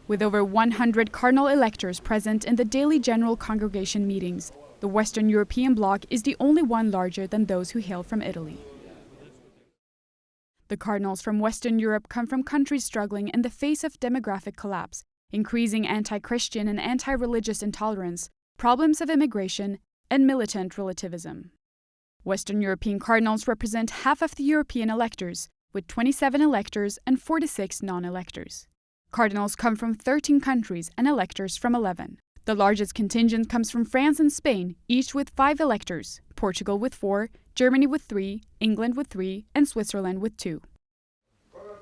With over 100 cardinal electors present in the daily general congregation meetings, the Western European bloc is the only one larger than those who hail from Italy. The cardinals from Western Europe come from countries struggling in the face of demographic collapse, increasing anti-Christian and anti-religious intolerance, problems of immigration, and militant relativism. Western European cardinals represent half of the European electors, with 27 electors and 46 non-electors. Cardinals come from 13 countries and electors from 11. The largest contingent comes from France and Spain, each with 5 electors, Portugal with 4, Germany with 3, England with 3, and Switzerland with 2.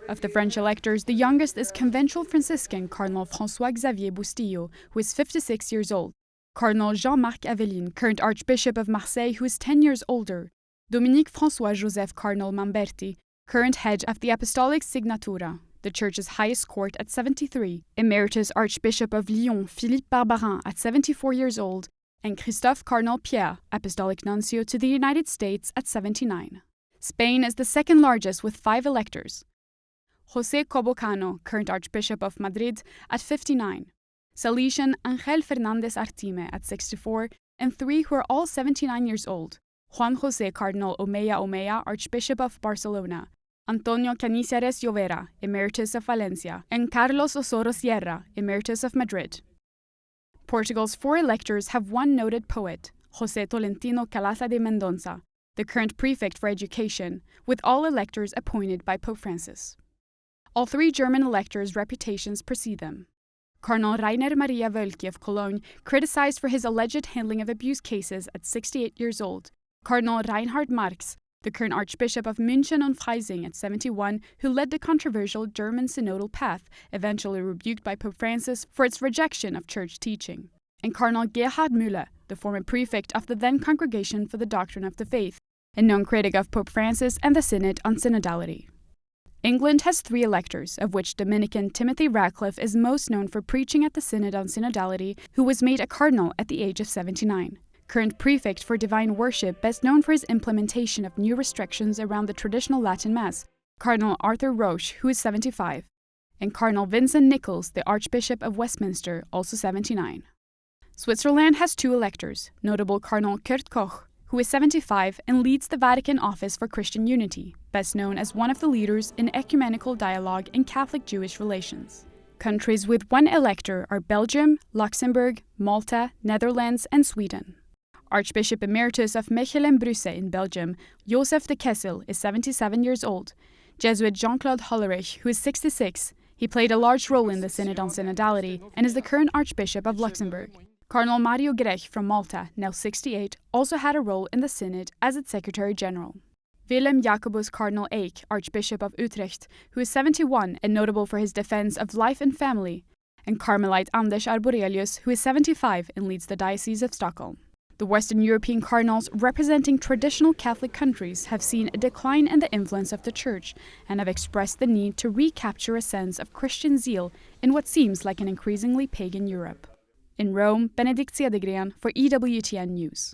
Of the French electors, the youngest is conventual Franciscan Cardinal François-Xavier Bustillo, who is 56 years old, Cardinal Jean-Marc Aveline, current Archbishop of Marseille, who is 10 years older, Dominique François-Joseph Cardinal Mamberti, current head of the Apostolic Signatura, the Church's highest court at 73, Emeritus Archbishop of Lyon Philippe Barbarin at 74 years old, and Christophe Cardinal Pierre, Apostolic Nuncio to the United States at 79. Spain is the second largest with 5 electors. José Cobocano, current Archbishop of Madrid, at 59. Salesian Ángel Fernández Artime at 64, and 3 who are all 79 years old. Juan José Cardinal Omeya, Archbishop of Barcelona, Antonio Canizares Llovera, Emeritus of Valencia, and Carlos Osoro Sierra, Emeritus of Madrid. Portugal's 4 electors have one noted poet, José Tolentino Calaça de Mendonça, the current prefect for education, with all electors appointed by Pope Francis. All 3 German electors' reputations precede them. Cardinal Rainer Maria Wölki of Cologne, criticized for his alleged handling of abuse cases at 68 years old. Cardinal Reinhard Marx, the current Archbishop of München und Freising at 71, who led the controversial German synodal path, eventually rebuked by Pope Francis for its rejection of church teaching. And Cardinal Gerhard Müller, the former prefect of the then Congregation for the Doctrine of the Faith, a known critic of Pope Francis and the Synod on Synodality. England has 3 electors, of which Dominican Timothy Ratcliffe is most known for preaching at the Synod on Synodality, who was made a cardinal at the age of 79. Current prefect for divine worship, best known for his implementation of new restrictions around the traditional Latin Mass, Cardinal Arthur Roche, who is 75, and Cardinal Vincent Nichols, the Archbishop of Westminster, also 79. Switzerland has 2 electors, notable Cardinal Kurt Koch, who is 75 and leads the Vatican Office for Christian Unity, best known as one of the leaders in ecumenical dialogue in Catholic-Jewish relations. Countries with 1 elector are Belgium, Luxembourg, Malta, Netherlands, and Sweden. Archbishop Emeritus of Mechelen-Brüssel in Belgium, Joseph de Kessel, is 77 years old. Jesuit Jean-Claude Hollerich, who is 66, he played a large role in the Synod on Synodality and is the current Archbishop of Luxembourg. Cardinal Mario Grech from Malta, now 68, also had a role in the Synod as its Secretary General. Willem Jacobus Cardinal Eijk, Archbishop of Utrecht, who is 71 and notable for his defense of life and family, and Carmelite Anders Arborelius, who is 75 and leads the Diocese of Stockholm. The Western European cardinals representing traditional Catholic countries have seen a decline in the influence of the Church and have expressed the need to recapture a sense of Christian zeal in what seems like an increasingly pagan Europe. In Rome, Benedictia de Grian for EWTN News.